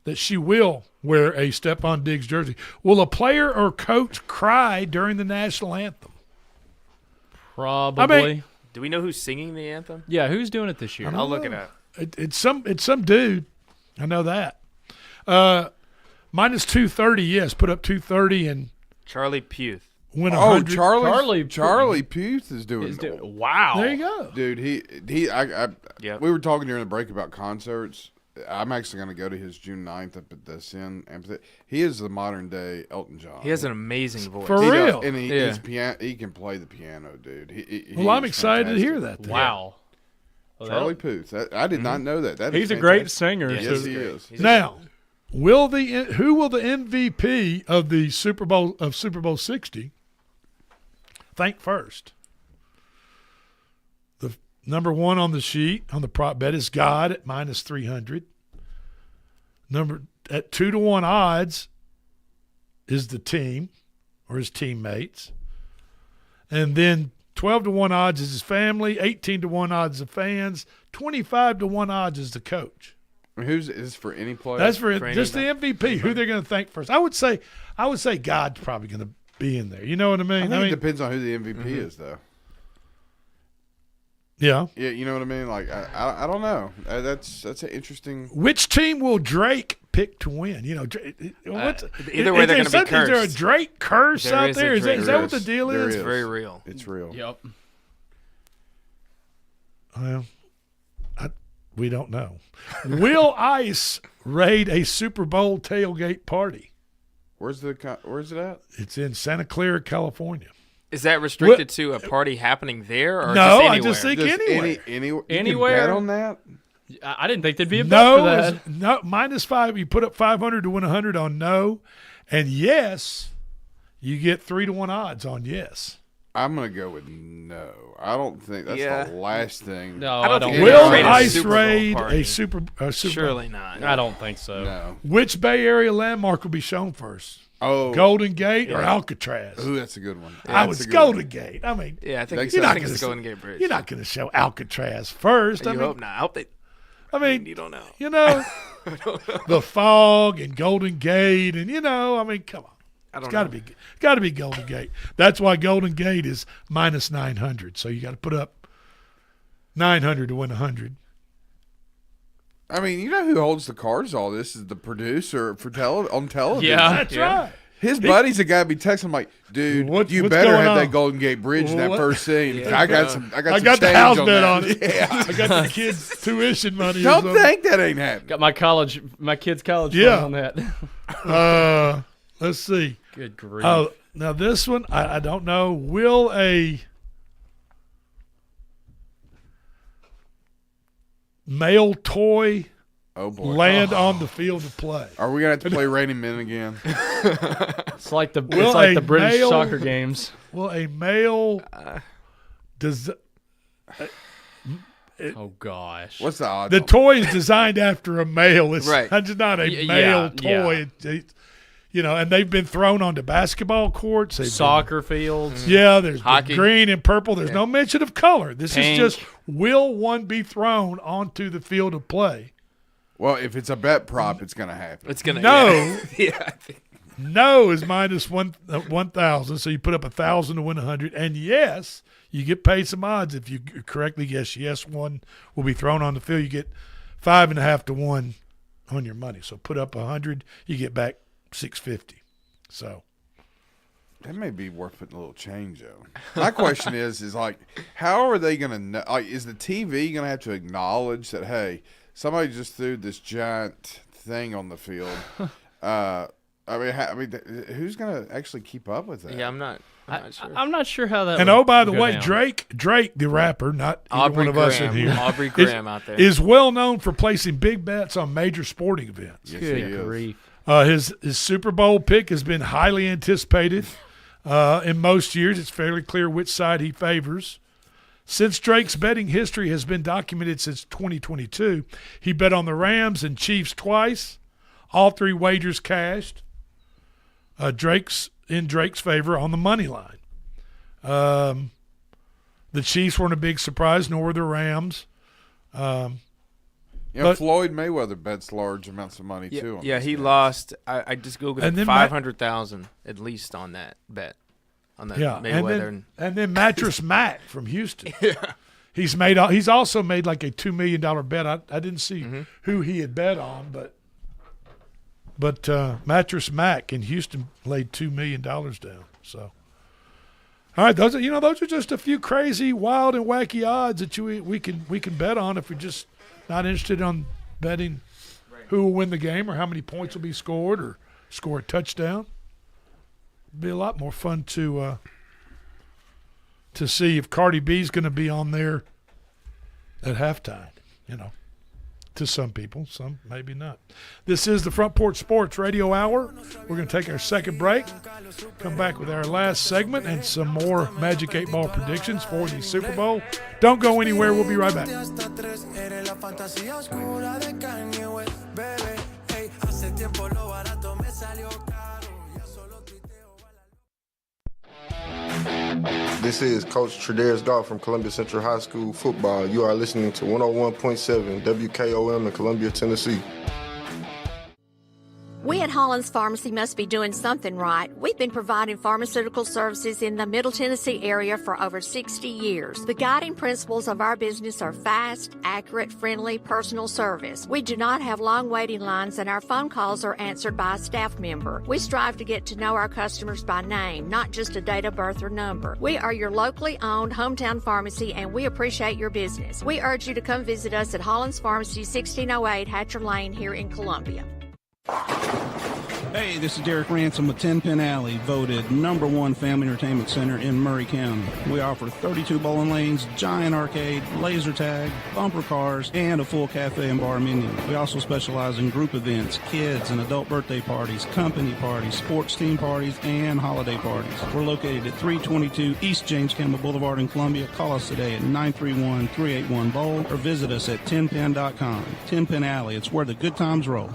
that she will wear a Stephon Diggs jersey. Will a player or coach cry during the national anthem? Probably. I mean, do we know who's singing the anthem? Yeah, who's doing it this year? I'll look it up. It's some dude. I know that. Minus 230, yes. Put up 230 and Charlie Puth. Win 100. Charlie Puth is doing. Wow. There you go, dude. We were talking during the break about concerts. I'm actually going to go to his June 9th up at the Sin Amphitheater. He is the modern day Elton John. He has an amazing voice. For real. And he can play the piano, dude. I'm excited to hear that. Wow. Charlie Puth. I did not know that. He's a great singer. Yes, he is. Now, who will the MVP of the Super Bowl 60 thank first? The number one on the sheet on the prop bet is God at minus 300. Number at 2 to 1 odds is the team or his teammates, And then 12 to 1 odds is his family, 18 to 1 odds the fans, 25 to 1 odds is the coach. Is this for any player? That's for just the MVP. Who they're going to thank first? I would say God's probably going to be in there. You know what I mean? I think it depends on who the MVP is, though. Yeah. Yeah, you know what I mean? Like, I don't know. That's an interesting. Which team will Drake pick to win? You know, either way, they're going to be cursed. Is there a Drake curse out there? Is that what the deal is? It's very real. It's real. Yep. Well, we don't know. Will ICE raid a Super Bowl tailgate party? Where's it at? It's in Santa Clara, California. Is that restricted to a party happening there, or no? just anywhere? I just think anywhere. Anywhere. You can bet on that? I didn't think there'd be a bet for that. No, -5. You put up 500 to win 100 on no, and yes, you get 3 to 1 odds on yes. I'm gonna go with no. I don't think that's the last thing. No, I don't. Will ICE raid a Super Surely not. I don't think so. No. Which Bay Area landmark will be shown first? Oh, Golden Gate or Alcatraz? Ooh, that's a good one. I was Golden Gate. I mean, I think you're not it's Golden Gate Bridge. You're not going to show Alcatraz first. I hope not. I hope they. I mean, you don't know. You know, the fog and Golden Gate, and I mean, come on. It's got to be Golden Gate. That's why Golden Gate is -900. So you got to put up 900 to win 100. I mean, you know who holds the cards? All this is the producer on television. Yeah, that's right. His buddy's a guy be texting him like, "Dude, you better have that Golden Gate Bridge in that first scene. Yeah. I got some the house bet on on it. Yeah. I got the kids' tuition money. Don't think that ain't happening. Got my kids' college fund on that. Let's see. Good grief. Oh, now this one I don't know. Will a male toy land on the field of play? Are we gonna have to play Raining Men again? It's like the British soccer games. Will a male oh gosh! What's the odds? The toy is designed after a male. It's right. It's not a male toy. Yeah. And they've been thrown onto basketball courts, soccer fields. Yeah, there's hockey, green and purple. There's no mention of color. This Pink. is just, will one be thrown onto the field of play? Well, if it's a bet prop, it's going to happen. It's going to. No. Yeah. No is -1,000, so you put up 1,000 to win 100. And yes, you get paid some odds if you correctly guess yes, one will be thrown on the field. You get 5.5 to 1 on your money. So put up 100, you get back 650. So that may be worth putting a little change though. My question is like, how are they going to know? Like, is the TV going to have to acknowledge that, hey, somebody just threw this giant thing on the field? I mean, who's going to actually keep up with that? Yeah, I'm not sure. I'm not sure how that. And would by the way, down. Drake, the rapper, not Aubrey one of Graham, us in here, Aubrey Graham out there is well known for placing big bets on major sporting events. Yes, Good grief. His Super Bowl pick has been highly anticipated. In most years, it's fairly clear which side he favors. Since Drake's betting history has been documented since 2022, he bet on the Rams and Chiefs twice. All 3 wagers cashed. Drake's favor on the money line. The Chiefs weren't a big surprise, nor were the Rams. Floyd Mayweather bets large amounts of money too. Yeah, he lost. I just googled it, 500,000 at least on that bet. On that Mayweather and then Mattress Mac from Houston. Yeah, he's also made like a $2 million bet. I didn't see who he had bet on, but Mattress Mac in Houston laid $2 million down. So, all right, those are just a few crazy, wild, and wacky odds that we can bet on if we're just not interested on betting who will win the game or how many points will be scored or score a touchdown. It'd be a lot more fun to see if Cardi B's going to be on there at halftime, to some people, some maybe not. This is the Front Porch Sports Radio Hour. We're going to take our second break, come back with our last segment and some more Magic 8 Ball predictions for the Super Bowl. Don't go anywhere. We'll be right back. This is Coach Tredaris Goff from Columbia Central High School football. You are listening to 101.7 WKOM in Columbia, Tennessee. We at Hollins Pharmacy must be doing something right. We've been providing pharmaceutical services in the Middle Tennessee area for over 60 years. The guiding principles of our business are fast, accurate, friendly, personal service. We do not have long waiting lines, and our phone calls are answered by a staff member. We strive to get to know our customers by name, not just a date of birth or number. We are your locally owned hometown pharmacy, and we appreciate your business. We urge you to come visit us at Hollins Pharmacy, 1608 Hatcher Lane here in Columbia. Hey, this is Derek Ransom with 10 Pin Alley, voted #1 family entertainment center in Murray County. We offer 32 bowling lanes, giant arcade, laser tag, bumper cars, and a full cafe and bar menu. We also specialize in group events, kids and adult birthday parties, company parties, sports team parties, and holiday parties. We're located at 322 East James Campbell Boulevard in Columbia. Call us today at 931-381-BOWL or visit us at 10pin.com. 10 Pin Alley, it's where the good times roll.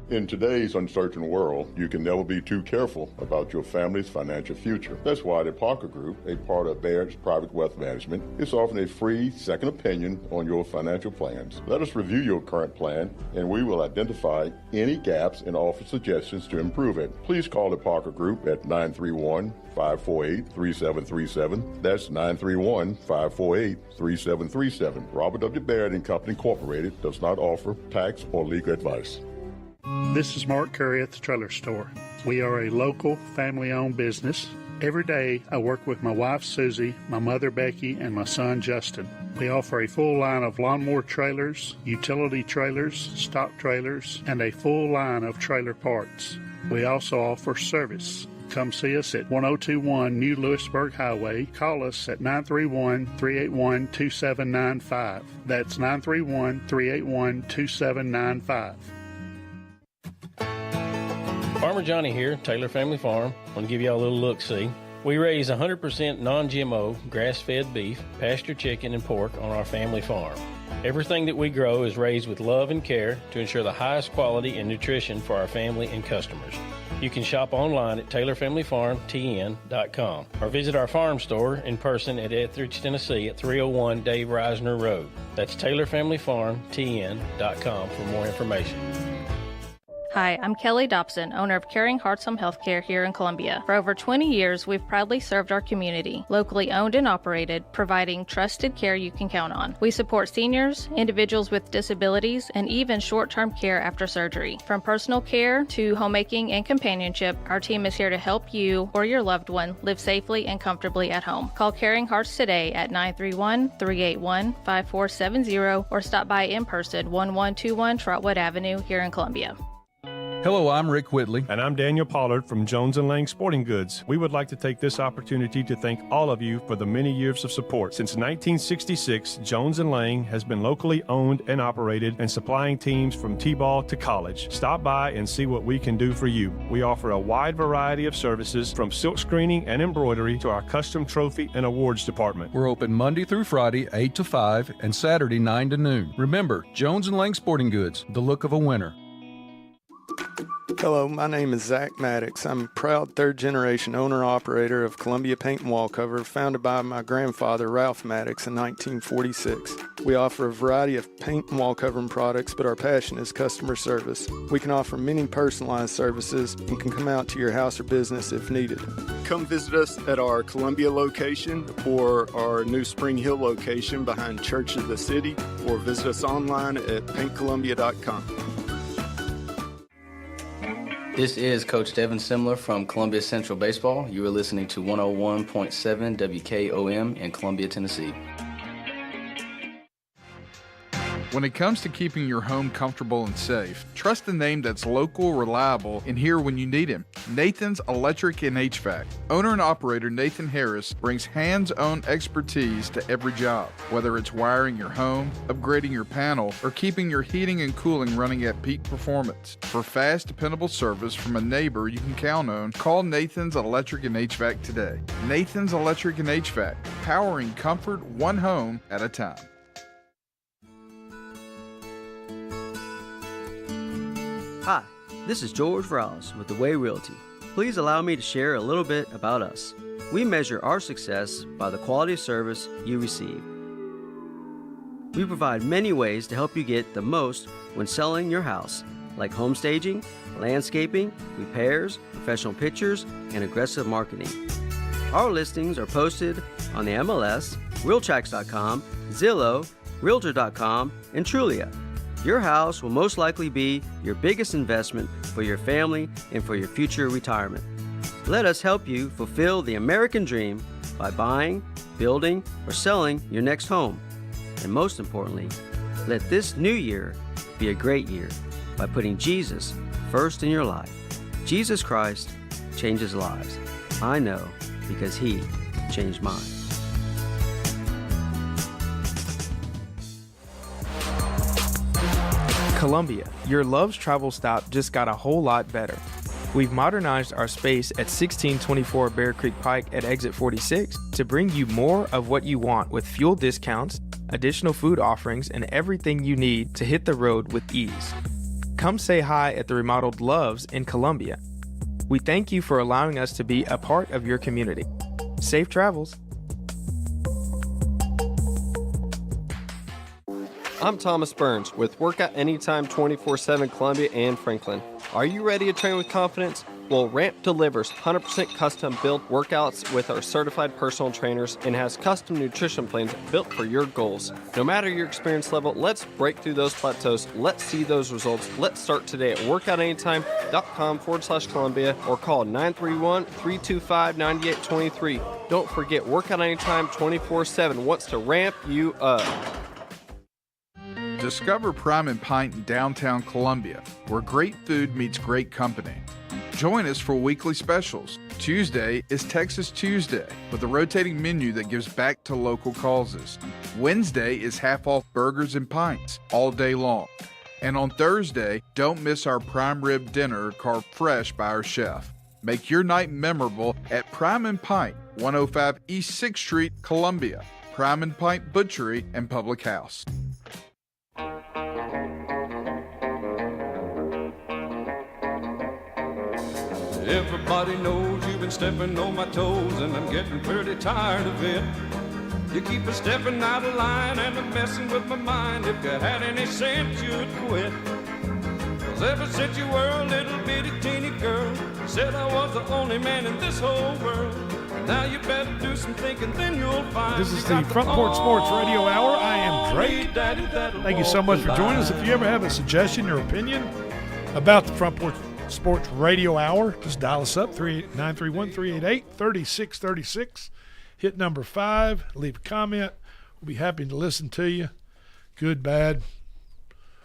In today's uncertain world, you can never be too careful about your family's financial future. That's why the Parker Group, a part of Baird's Private Wealth Management, is offering a free second opinion on your financial plans. Let us review your current plan, and we will identify any gaps and offer suggestions to improve it. Please call the Parker Group at 931-548-3737. That's 931-548-3737. Robert W. Baird and Company Incorporated does not offer tax or legal advice. This is Mark Curry at the Trailer Store. We are a local, family-owned business. Every day, I work with my wife, Susie, my mother, Becky, and my son, Justin. We offer a full line of lawnmower trailers, utility trailers, stock trailers, and a full line of trailer parts. We also offer service. Come see us at 1021 New Lewisburg Highway. Call us at 931-381-2795. That's 931-381-2795. Farmer Johnny here, Taylor Family Farm. I want to give y'all a little look-see. We raise 100% non-GMO, grass-fed beef, pasture chicken, and pork on our family farm. Everything that we grow is raised with love and care to ensure the highest quality and nutrition for our family and customers. You can shop online at TaylorFamilyFarmTN.com or visit our farm store in person at Etheridge, Tennessee at 301 Dave Reisner Road. That's TaylorFamilyFarmTN.com for more information. Hi, I'm Kelly Dobson, owner of Caring Hearts Home Healthcare here in Columbia. For over 20 years, we've proudly served our community, locally owned and operated, providing trusted care you can count on. We support seniors, individuals with disabilities, and even short-term care after surgery. From personal care to homemaking and companionship, our team is here to help you or your loved one live safely and comfortably at home. Call Caring Hearts today at 931-381-5470 or stop by in person, 1121 Trotwood Avenue here in Columbia. Hello, I'm Rick Whitley. And I'm Daniel Pollard from Jones & Lang Sporting Goods. We would like to take this opportunity to thank all of you for the many years of support. Since 1966, Jones & Lang has been locally owned and operated and supplying teams from T-ball to college. Stop by and see what we can do for you. We offer a wide variety of services from silk screening and embroidery to our custom trophy and awards department. We're open Monday through Friday, 8 to 5, and Saturday, 9 to noon. Remember, Jones & Lang Sporting Goods, the look of a winner. Hello, my name is Zach Maddox. I'm a proud third-generation owner-operator of Columbia Paint and Wall Cover, founded by my grandfather, Ralph Maddox, in 1946. We offer a variety of paint and wall covering products, but our passion is customer service. We can offer many personalized services and can come out to your house or business if needed. Come visit us at our Columbia location or our new Spring Hill location behind Church of the City, or visit us online at paintcolumbia.com. This is Coach Devin Simler from Columbia Central Baseball. You are listening to 101.7 WKOM in Columbia, Tennessee. When it comes to keeping your home comfortable and safe, trust a name that's local, reliable, and here when you need him. Nathan's Electric and HVAC. Owner and operator Nathan Harris brings hands-on expertise to every job. Whether it's wiring your home, upgrading your panel, or keeping your heating and cooling running at peak performance. For fast, dependable service from a neighbor you can count on, call Nathan's Electric and HVAC today. Nathan's Electric and HVAC, powering comfort one home at a time. Hi, this is George Ross with The Way Realty. please allow me to share a little bit about us. We measure our success by the quality of service you receive. We provide many ways to help you get the most when selling your house, like home staging, landscaping, repairs, professional pictures, and aggressive marketing. Our listings are posted on the MLS, Realtracs.com, Zillow, Realtor.com, and Trulia. Your house will most likely be your biggest investment for your family and for your future retirement. Let us help you fulfill the American dream by buying, building, or selling your next home. And most importantly, let this new year be a great year by putting Jesus first in your life. Jesus Christ changes lives. I know because He changed mine. Columbia, your Love's travel stop just got a whole lot better. We've modernized our space at 1624 Bear Creek Pike at exit 46 to bring you more of what you want with fuel discounts, additional food offerings, and everything you need to hit the road with ease. Come say hi at the remodeled Love's in Columbia. We thank you for allowing us to be a part of your community. Safe travels. I'm Thomas Burns with Workout Anytime 24/7 Columbia and Franklin. Are you ready to train with confidence? Well, Ramp delivers 100% custom-built workouts with our certified personal trainers and has custom nutrition plans built for your goals. No matter your experience level, let's break through those plateaus. Let's see those results. Let's start today at workoutanytime.com/Columbia or call 931-325-9823. Don't forget, Workout Anytime 24/7 wants to ramp you up. Discover Prime and Pint in downtown Columbia, where great food meets great company. Join us for weekly specials. Tuesday is Texas Tuesday with a rotating menu that gives back to local causes. Wednesday is half-off burgers and pints all day long. And on Thursday, don't miss our prime rib dinner carved fresh by our chef. Make your night memorable at Prime and Pint, 105 East 6th Street, Columbia. Prime and Pint Butchery and Public House. Everybody knows you've been stepping on my toes, and I'm getting pretty tired of it. You keep a stepping out of line and I'm messing with my mind. If you had any sense, you'd quit. 'Cause ever since you were a little bitty teeny girl, said I was the only man in this whole world. Now you better do some thinking, then you'll find. This is the Front Porch Sports Radio Hour. I am Drake. Thank you so much for joining us. If you ever have a suggestion or opinion about the Front Porch Sports Radio Hour, just dial us up, 931-388-3636. Hit number 5, leave a comment. We'll be happy to listen to you. Good, bad,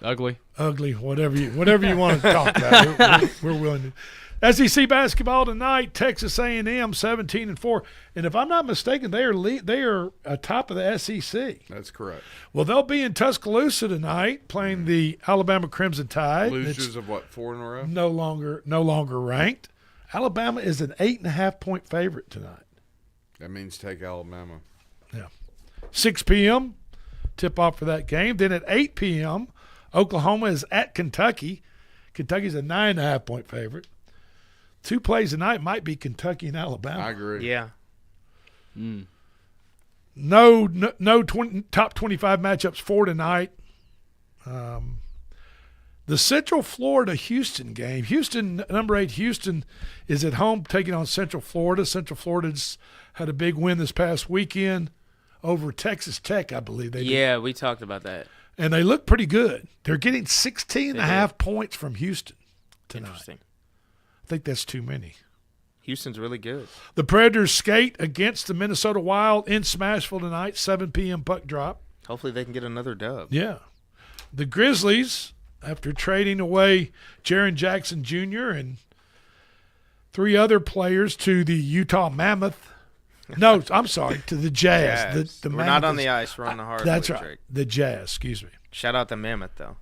ugly, whatever you want to talk about. We're willing to. SEC basketball tonight, Texas A&M 17-4, and if I'm not mistaken, they are atop of the SEC. That's correct. Well, they'll be in Tuscaloosa tonight playing the Alabama Crimson Tide. Losers of what, 4 in a row? No longer ranked. Alabama is an 8.5-point favorite tonight. That means take Alabama. Yeah. 6 p.m. tip off for that game. Then at 8 p.m., Oklahoma is at Kentucky. Kentucky's a 9.5-point favorite. 2 plays tonight might be Kentucky and Alabama. I agree. Yeah. No top 25 matchups for tonight. The Central Florida-Houston game. Number 8 Houston is at home taking on Central Florida. Central Florida's had a big win this past weekend over Texas Tech, I believe they did. Yeah, we talked about that. And they look pretty good. They're getting 16.5 points from Houston tonight. Interesting. I think that's too many. Houston's really good. The Predators skate against the Minnesota Wild in Smashville tonight, 7 p.m. puck drop. Hopefully they can get another dub. Yeah. The Grizzlies, after trading away Jaren Jackson Jr. and 3 other players to the Utah Mammoth. No, I'm sorry, to the Jazz. The we're Mammoth not on the ice. We're on the hardwood. That's right. Drake. The Jazz, excuse me. Shout out to Mammoth, though.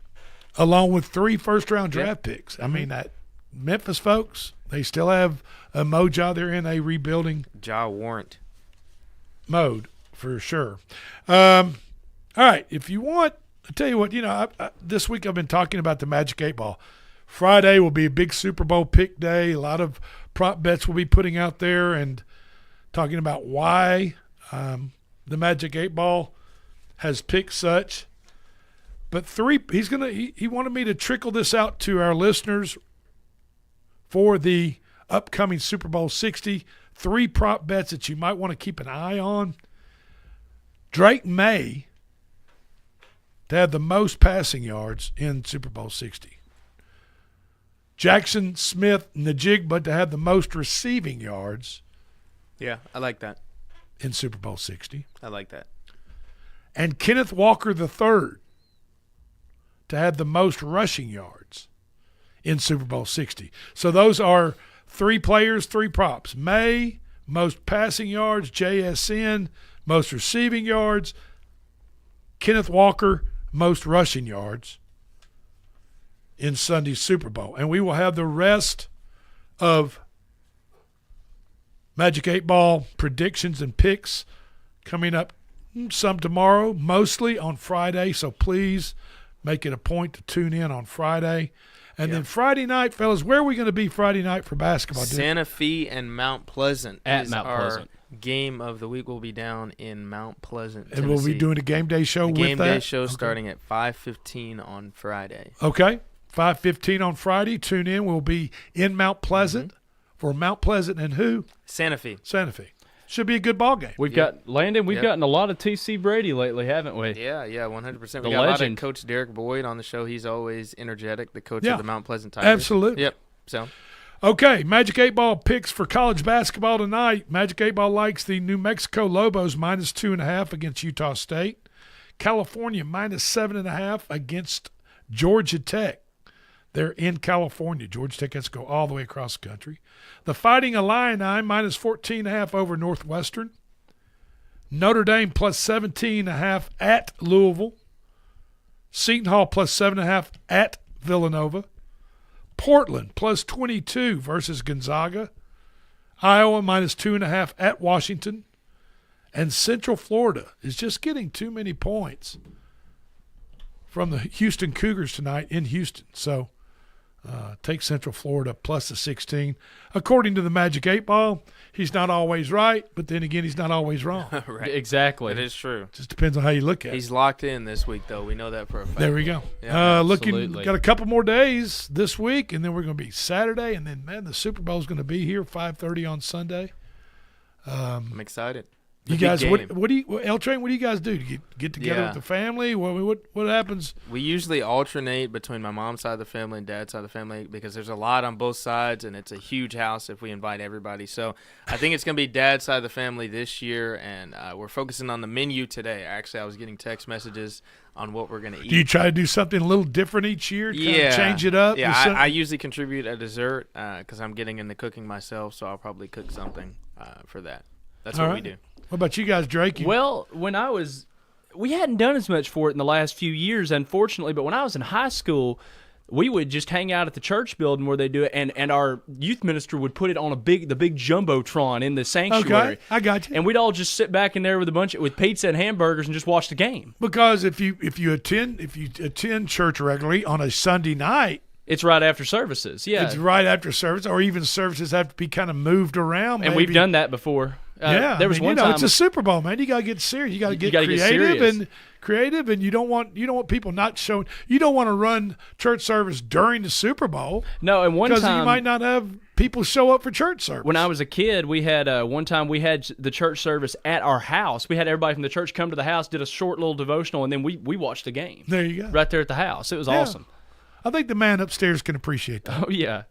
Along with 3 first-round draft picks. I mean, that Memphis folks, they still have a mojo. They're in a rebuilding warrant mode for sure. All right, if you want, I'll tell you what, this week I've been talking about the Magic 8 Ball. Friday will be a big Super Bowl pick day. A lot of prop bets we'll be putting out there and talking about why the Magic 8 Ball has picked such. But he wanted me to trickle this out to our listeners for the upcoming Super Bowl 60. 3 prop bets that you might want to keep an eye on. Drake May to have the most passing yards in Super Bowl 60. Jackson Smith-Njigba to have the most receiving yards. Yeah, I like that. In Super Bowl 60. I like that. And Kenneth Walker III to have the most rushing yards in Super Bowl 60. So those are 3 players, 3 props. May, most passing yards. JSN, most receiving yards. Kenneth Walker, most rushing yards in Sunday's Super Bowl. And we will have the rest of Magic 8 Ball predictions and picks coming up, some tomorrow, mostly on Friday. So please make it a point to tune in on Friday. And then Friday night, fellas, where are we going to be Friday night for basketball? Santa Fe and Mount Pleasant. At Mount Pleasant. Game of the week will be down in Mount Pleasant, Tennessee. And we'll be doing a game day show with that? Game day show starting at 5:15 on Friday. Okay, 5:15 on Friday. Tune in. We'll be in Mount Pleasant for Mount Pleasant and who? Santa Fe. Santa Fe. Should be a good ball game. We've got Landon. We've gotten a lot of TC Brady lately, haven't we? Yeah, 100%. The We got legend. a lot of Coach Derek Boyd on the show. He's always energetic, the coach of the Mount Pleasant Tigers. Absolutely. Yep. So. Okay, Magic 8 Ball picks for college basketball tonight. Magic 8 Ball likes the New Mexico Lobos -2.5 against Utah State. California -7.5 against Georgia Tech. They're in California. Georgia Tech has to go all the way across the country. The Fighting Illini -14.5 over Northwestern. Notre Dame +17.5 at Louisville. Seton Hall +7.5 at Villanova. Portland +22 versus Gonzaga. Iowa -2.5 at Washington. And Central Florida is just getting too many points from the Houston Cougars tonight in Houston. So take Central Florida +16. According to the Magic 8 Ball, he's not always right, but then again, he's not always wrong. Right. Exactly. It is true. Just depends on how you look at it. He's locked in this week, though. We know that for a fact. There we go. Yeah, Got a couple more days this week, and then we're going to be Saturday, and then, man, the Super Bowl is going to be here 5:30 on Sunday. I'm excited. You guys, what do you, L Train? What do you guys do? Do you get together with the family? What happens? We usually alternate between my mom's side of the family and dad's side of the family because there's a lot on both sides, and it's a huge house if we invite everybody. So I think it's going to be dad's side of the family this year, and we're focusing on the menu today. Actually, I was getting text messages on what we're going to eat. Do you try to do something a little different each year? Change it up? Yeah, I usually contribute a dessert because I'm getting into cooking myself, so I'll probably cook something for that. That's what we do. What about you guys, Drake? Well, we hadn't done as much for it in the last few years, unfortunately, but when I was in high school, we would just hang out at the church building where they do it, and our youth minister would put it on the big jumbotron in the sanctuary. Okay, I got you. And we'd all just sit back in there with pizza and hamburgers and just watch the game. Because if you attend church regularly on a Sunday night, it's right after services. Yeah, it's right after service, or even services have to be kind of moved around. And we've done that before. There was one time. It's a Super Bowl, man. You got to get serious. You got to get creative, and you don't want people not showing. You don't want to run church service during the Super Bowl. No, and one time because you might not have people show up for church service. When I was a kid, we had one time we had the church service at our house. We had everybody from the church come to the house, did a short little devotional, and then we watched the game. There you go. Right there at the house. It was awesome. I think the man upstairs can appreciate that. Oh yeah,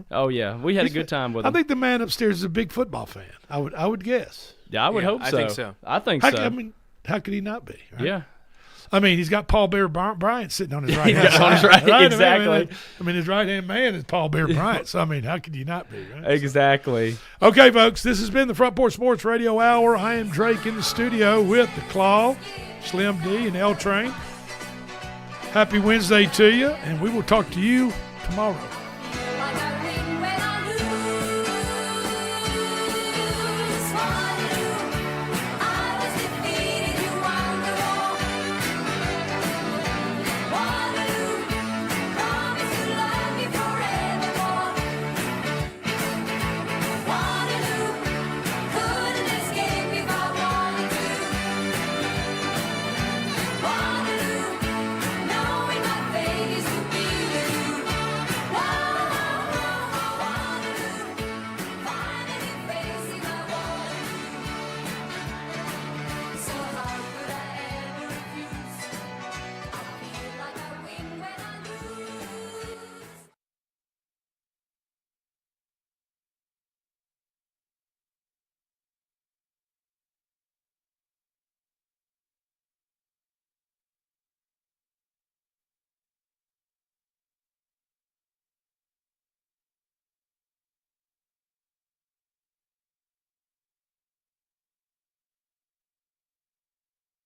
Oh yeah, we had a good time with him. I think the man upstairs is a big football fan. I would guess. Yeah, I would hope so. I think so. I mean, how could he not be? Right? Yeah. I mean, he's got Paul Bear Bryant sitting on his right hand. On his right, exactly. I mean, his right hand man is Paul Bear Bryant. So I mean, how could you not be? Right? Exactly. Okay, folks, this has been the Front Porch Sports Radio Hour. I am Drake in the studio with the Claw, Slim D, and L Train. Happy Wednesday to you, and we will talk to you tomorrow.